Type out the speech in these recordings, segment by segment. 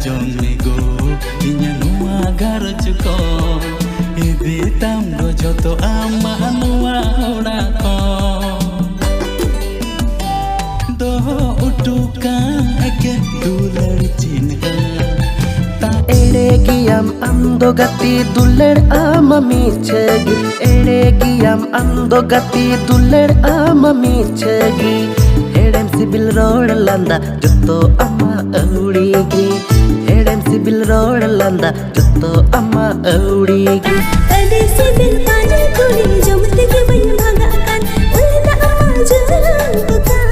jong nego inya nuwa garju ko ide tam go joto ama nuwa ora ko do utukan eke dular cinta एड़ेगियम अंदो गति दुल्लड़ आममी छगी एड़ेगियम अंदो गति दुल्लड़ आममी छगी हेडम CIBIL road लंदा जुत्तो अम्मा औड़ीगी हेडम CIBIL road लंदा जुत्तो अम्मा औड़ीगी अरे CIBIL पानी कुड़ी जमते के बन भागाkan उलना अम्मा जरang bukan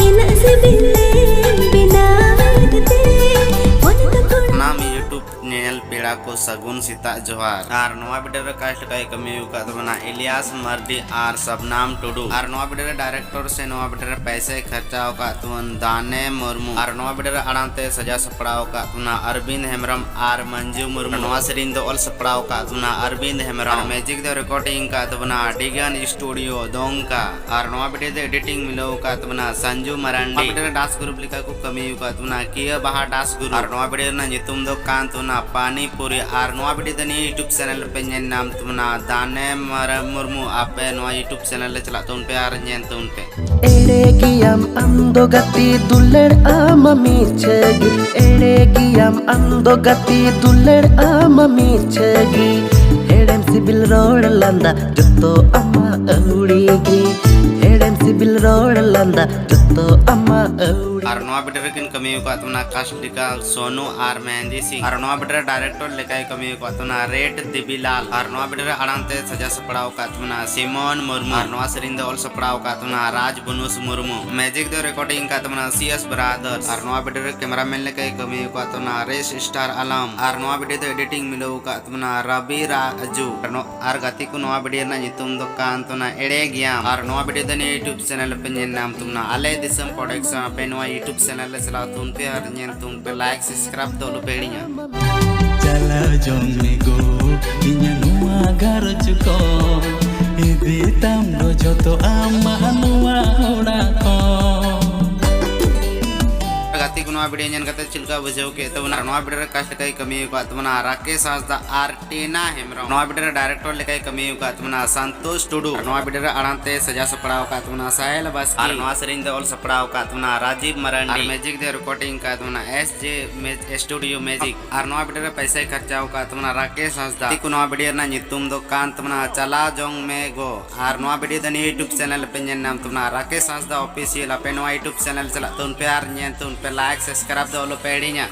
ina sibil पेड़ा को सगुन सीता जोहार और नवा वीडियो रे कास्ट काय कमी का बना इलियास मर्दी और सबनाम टुडू और नवा वीडियो रे डायरेक्टर से नवा वीडियो रे पैसे खर्चा का तुन दाने मुर्मू और नवा वीडियो रे अड़ाते सजा सपड़ाव का तुना अरविंद हेमरम और मंजू मुर्मू नवा सरीन दो ऑल सपड़ाव का तुना अरविंद हेमरम मैजिक दो रिकॉर्डिंग का तुना डिगन स्टूडियो दोंग का और नवा वीडियो दे एडिटिंग मिलो का तुना संजू मरांडी वीडियो रे डांस ग्रुप लिखा को कमी का तुना किया बहा डांस ग्रुप और नवा वीडियो ना तुम दो कान तुना पानी पूरी और नवा वीडियो दनी यूट्यूब चैनल पे ñen नाम तुमना दाने मुर्मू आपे नवा यूट्यूब चैनल ले चला तुम पे और ñen तुम पे एड़ेगियम अंदो गति दुल्लड़ आममी छगी एड़ेगियम अंदो गति दुल्लड़ आममी छगी हेडम सिबिल रोड लंदा जुत्तो अम्मा औड़ीगी हेडम सिबिल रोड लंदा जुत्तो अम्मा औड़ी और नवा वीडियो रे किन कमी का तुमना कास्ट लिखा सोनू और मेहंदी सिंह और नवा वीडियो डायरेक्टर लेकाय कमी का तुमना रेट दिबिलाल और नवा वीडियो रे अड़ाते सजा सपड़ाव का तुमना सिमोन मुर्मू और नवा सरिंद ऑल सपड़ाव का तुमना राज बुनुस मुर्मू मैजिक दो रिकॉर्डिंग का तुमना सीएस ब्रदर्स और नवा वीडियो रे कैमरामैन लेकाय कमी का तुमना रेस स्टार आलम और नवा वीडियो दो एडिटिंग मिलो का तुमना रवि राजू और गति को नवा वीडियो ना तुम दो कान तुमना एड़ेगियम और नवा वीडियो दनी यूट्यूब चैनल पे ñen नाम तुमना आले दिसम प्रोडक्शन पे नवा यूट्यूब चैनल ले चला तुम पे और ñen तुम पे लाइक सब्सक्राइब दो लो पेड़िया चला jong nego inya nuwa garju ko ide tam go joto ama nuwa ora ko गति को नवा वीडियो ñen कते चिलका बुझेव के तो नवा वीडियो रे कास्ट काय कमी का तुमना राकेश हासदा आर टीना हेमरम नवा वीडियो रे डायरेक्टर लेकाय कमी का तुमना संतोष टुडू नवा वीडियो रे अड़ाते सजा सपड़ाव का तुमना साहिल बस और नवा सरिंद ऑल सपड़ाव का तुमना राजीव मरांडी और मैजिक दे रिकॉर्डिंग का तुमना एसजे स्टूडियो मैजिक और नवा वीडियो रे पैसे खर्चाव का तुमना राकेश हासदा को नवा वीडियो ना तुम दो कान तुमना चला जोंग में गो और नवा वीडियो दनी यूट्यूब चैनल पे ñen नाम तुमना राकेश हासदा ऑफिशियल पे नवा यूट्यूब चैनल चला तुम पे और ñen तुम पे लाइक सब्सक्राइब दो लो पेड़िया।